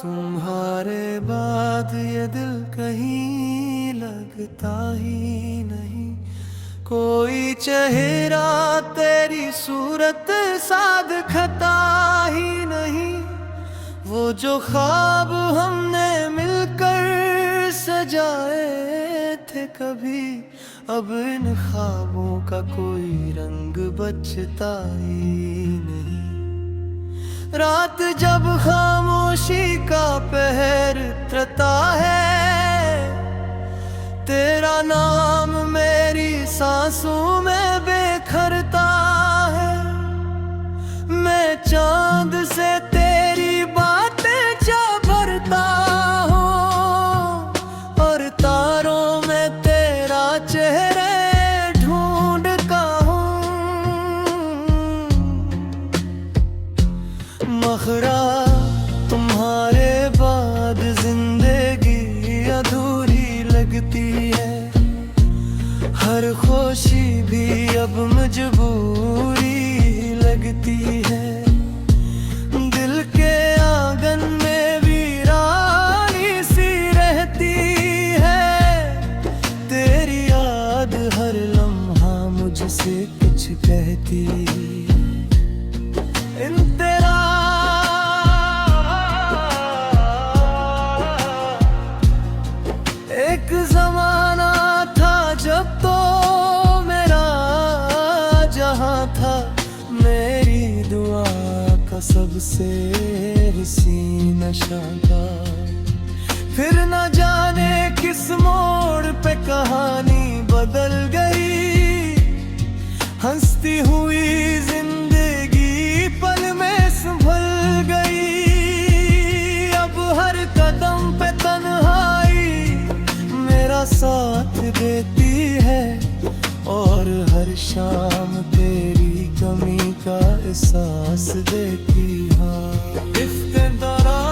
तुम्हारे बाद ये दिल कहीं लगता ही नहीं। कोई चेहरा तेरी सूरत साध खता ही नहीं। वो जो ख्वाब हमने मिलकर सजाए थे कभी, अब इन ख्वाबों का कोई रंग बचता ही नहीं। रात जब खामोशी का पहर उतरता है, तेरा नाम मेरी सांसों में बिखरता है। मैं चांद से तेरी बातें जा भरता हूँ, और तारों में तेरा चेहरे ढूंढता हूँ। मखरा तुम्हारे बाद जिंदगी अधूरी लगती है। हर खुशी भी अब मजबूरी लगती है। दिल के आंगन में वीरानी सी रहती है। तेरी याद हर लम्हा मुझसे कुछ कहती। तेरा एक जमाना था जब तो मेरा जहां था, मेरी दुआ का सबसे हसीन नशा था। फिर न जाने किस मोड़ पे कहानी बदल गई। हंसती हुई जिंदगी पल में संभल गई। अब हर कदम पे तन्हाई मेरा साथ देती है, और हर शाम तेरी कमी का एहसास देती। हाँ इफ्तिदारा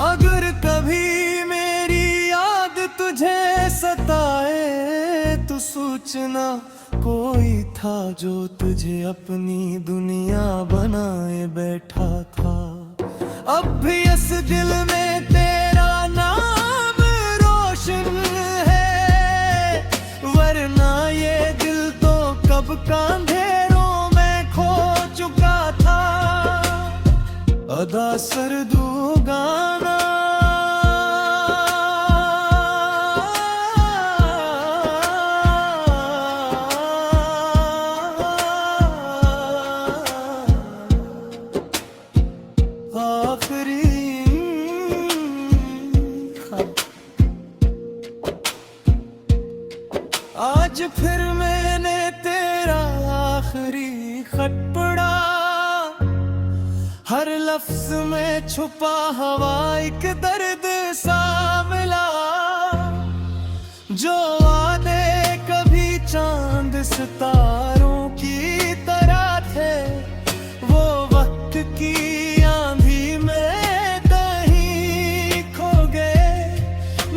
अगर कभी मेरी याद तुझे सताए तो सोचना कोई था जो तुझे अपनी दुनिया बनाए बैठा था। अब भी इस दिल में तेरा नाम रोशन है, वरना ये दिल तो कब का अंधेरों में खो चुका था। अदा सरदू गाना आज फिर मैंने तेरा आखिरी खत पढ़ा। हर लफ्ज में छुपा हवा एक दर्द सा मिला। जो वादे कभी चांद सितारों की तरह थे, वो वक्त की आंधी में कहीं खो गए।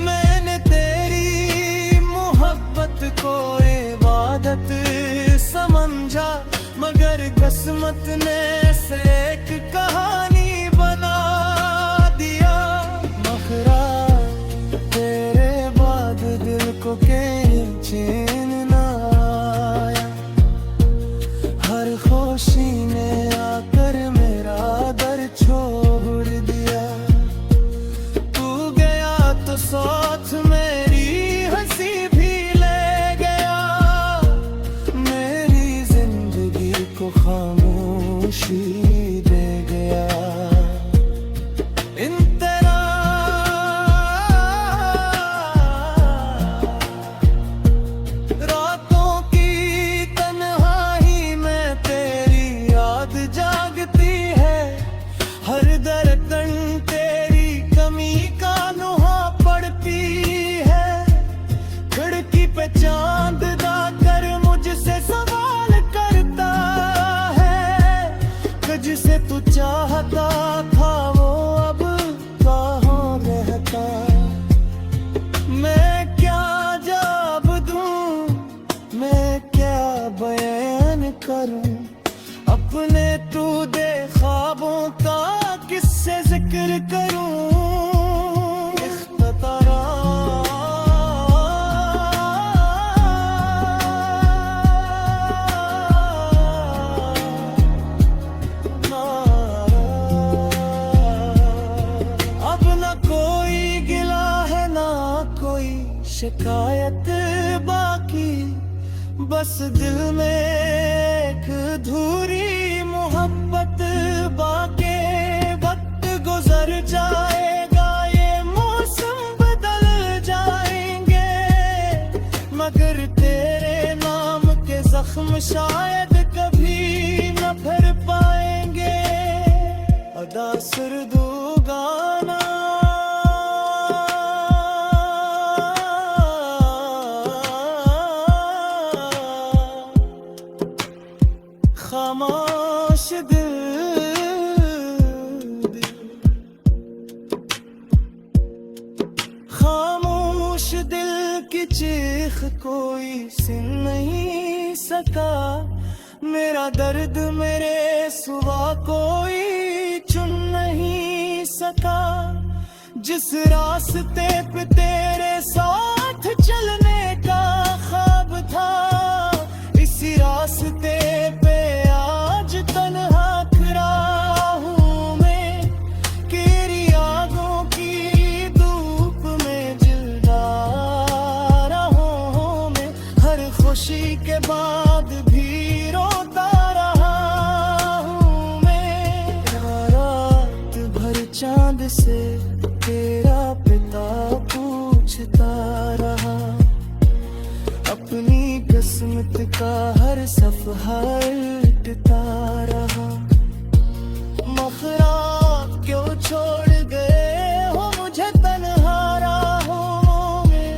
मैंने तेरी मोहब्बत को इबादत समझा, मगर किस्मत ने से एक कहानी बना दिया। मखरा तेरे बाद दिल को चैन ना आया। हर खुशी ने आकर मेरा दर छोड़ दिया। तू गया तो साथ मेरी हंसी भी ले गया। मेरी जिंदगी को खामोशी दे गया। इन तेरा रातों की तन्हाई में तेरी याद जागती है। हर धड़कन तेरी कमी का नुहा पड़ती शिकायत बाकी, बस दिल में एक अधूरी मोहब्बत बाकी। वक्त गुजर जाएगा, ये मौसम बदल जाएंगे, मगर तेरे नाम के जख्म शायद कभी न भर पाएंगे। अदा सुर्दू गाना खामोश दिल, खामोश दिल की चीख कोई सुन नहीं सका। मेरा दर्द मेरे सिवा कोई चुन नहीं सका। जिस रास्ते पे तेरे साथ चलने का ख्वाब था, इसी रास्ते पे आज तन्हा खड़ा हूँ मैं। तेरी यादों की धूप में जिल्दा रहूं मैं। हर खुशी के बाद भी रोता रहा हूँ मैं। रात भर चांद से तेरा पिता पूछता रहा, अपनी किस्मत का हर सफहा उल्टता रहा। मखरा क्यों छोड़ गए हो मुझे तन्हा राहों में,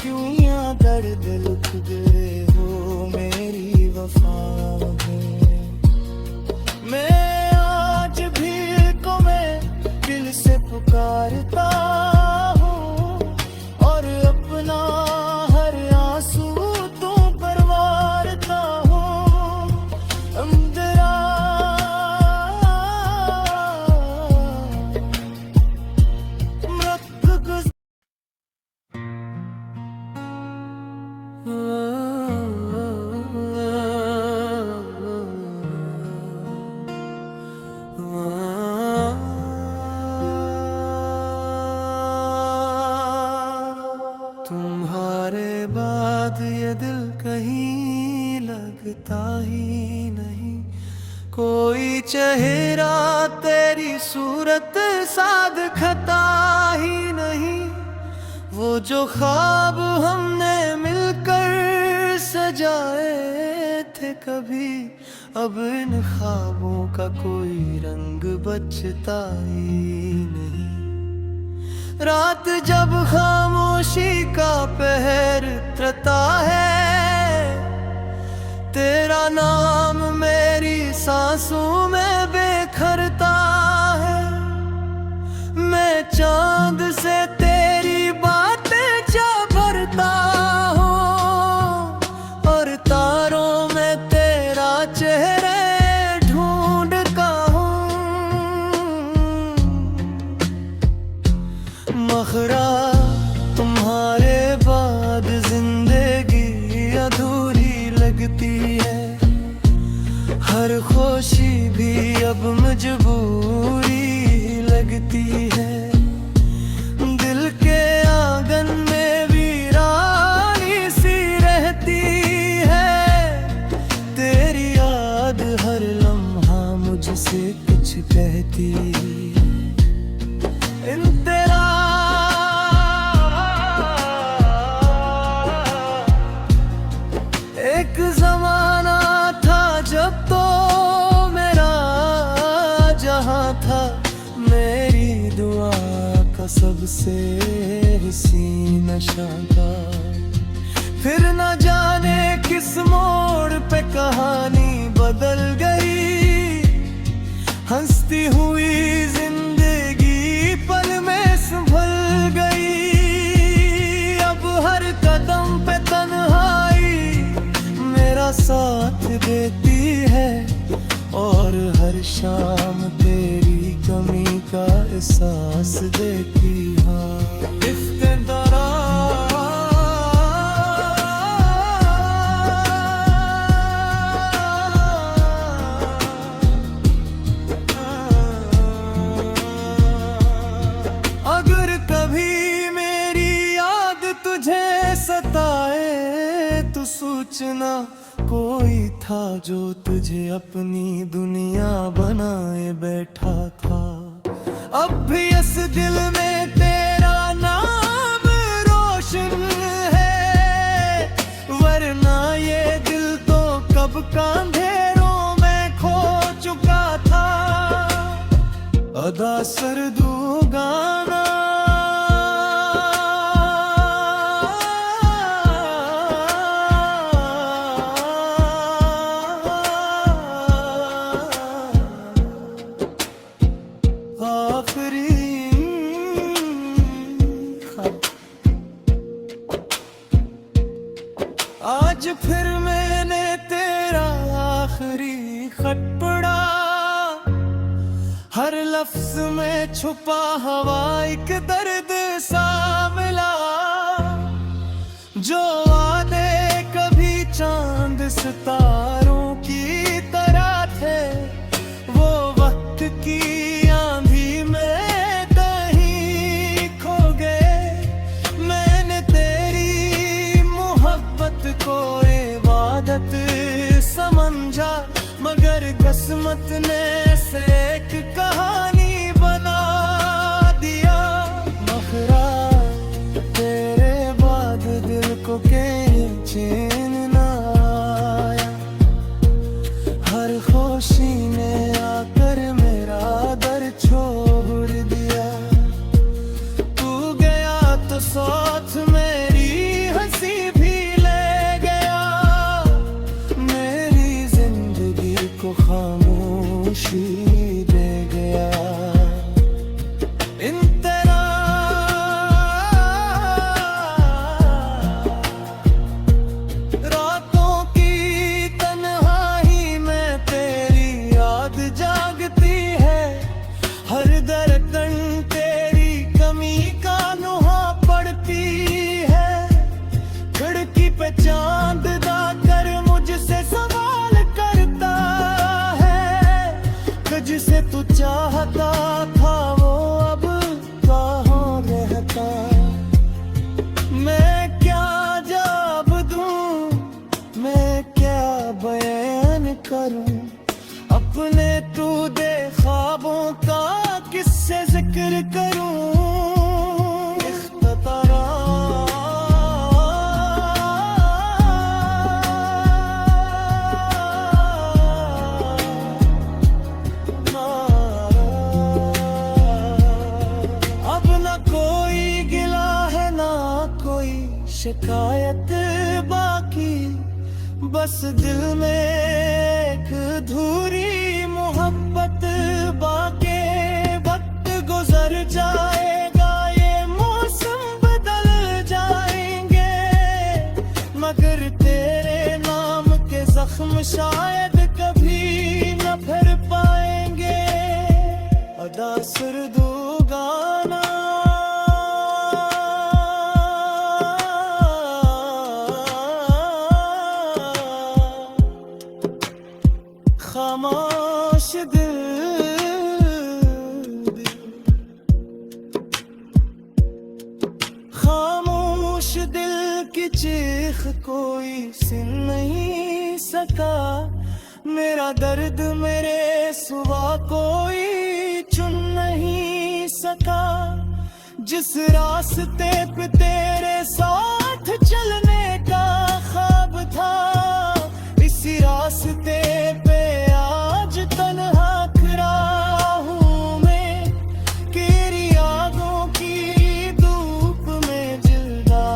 क्यों यहाँ दर्द लुट गए हो मेरी वफा में। मैं आज भी को मैं दिल से पुकारता हूँ, और अपना हर आंसू तुम पर वारता हूँ। अंदरा मृत गुज़ तुम्हारे बाद ये दिल कहीं लगता ही नहीं। कोई चेहरा तेरी सूरत सा दिखता ही नहीं। वो जो ख्वाब हमने मिलकर सजाए थे कभी, अब इन ख्वाबों का कोई रंग बचता ही नहीं। रात जब खामोशी का पहर उतरता है, तेरा नाम मेरी सांसों में बिखरता है। मैं चांद से तेरी बातें जा भरता हूँ, और तारों में तेरा चेहरे ढूंढता हूँ। मखरा तुम्हारे बाद जिंदगी अधूरी लगती है। हर खुशी भी अब मजबूरी लगती है। दिल के आंगन में वीरानी सी रहती है। तेरी याद हर लम्हा मुझसे कुछ कहती है। तेरा एक जमाना था जब तो मेरा जहां था, मेरी दुआ का सबसे हसीन नशा था। फिर न जाने किस मोड़ पे कहानी बदल गई। हंसती हुई जिंदगी पल में संभल गई। अब हर कदम पे तन्हाई मेरा साथ देती है, और हर शाम तेरी कमी का एहसास देती है। अगर कभी मेरी याद तुझे सोचना कोई था जो तुझे अपनी दुनिया बनाए बैठा था। अब भी इस दिल में तेरा नाम रोशन है, वरना ये दिल तो कब का अंधेरों में खो चुका था। अदा सरदू गाना आज फिर मैंने तेरा आखिरी खत पढ़ा, हर लफ्ज में छुपा हवा एक दर्द सा मिला। जो वादे कभी चांद सितारों की तरह थे, वो वक्त की आंधी में कहीं खो गए। मैंने तेरी मोहब्बत को इबादत समझा, मगर किस्मत ने से एक कहानी बना दिया। मखरा तेरे बाद दिल को कहीं चैन न आया, हर खुशी ने आकर मेरा दर छोड़ दिया। तू गया तो साथ मेरी हंसी भी ले गया, मेरी जिंदगी को खामोशी दे गया। इन तेरा रातों की तन्हाई में तेरी याद जागती है, हर धड़कन तेरी कमी का नुहा पड़ती है। खिड़की पे चांद दाकर मुझसे सवाल करता है, जिसे तू चाहता था वो अब कहाँ रहता। मैं क्या जवाब दूं, मैं क्या बयान करूं, अपने तू दे ख्वाबों का किससे जिक्र करूं। शिकायत बाकी, बस दिल में एक अधूरी मोहब्बत बाकी। वक्त गुजर जाएगा, ये मौसम बदल जाएंगे, मगर तेरे नाम के जख्म शायद कभी न भर पाएंगे। अदा सरदू गाना खामोश दिल, खामोश दिल की चीख कोई सुन नहीं सका। मेरा दर्द मेरे सिवा कोई चुन नहीं सका। जिस रास्ते पे तेरे साथ चलने का ख्वाब था, इसी रास्ते पे आज तन्हा खड़ा हूँ मैं। तेरी यादों की धूप में जिल्दा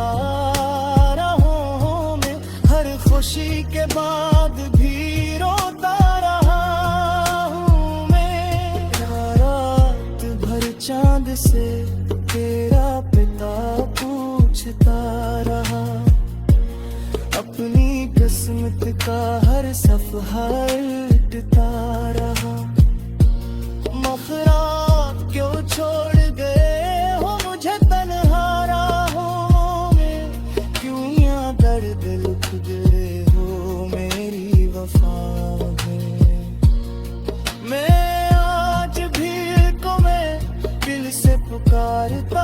रहूँ मैं, हर खुशी के बाद भी रोता रहा हूँ मैं। रात भर चांद से तेरा पिता पूछता रहा, अपनी किस्मत का हर सफहा उल्टता रहा। मखरा क्यों छोड़ गए हो मुझे तन्हा राहों में, क्यों यहाँ दर्द लिख गए हो मेरी वफा में। मैं आज भी को मैं दिल से पुकारता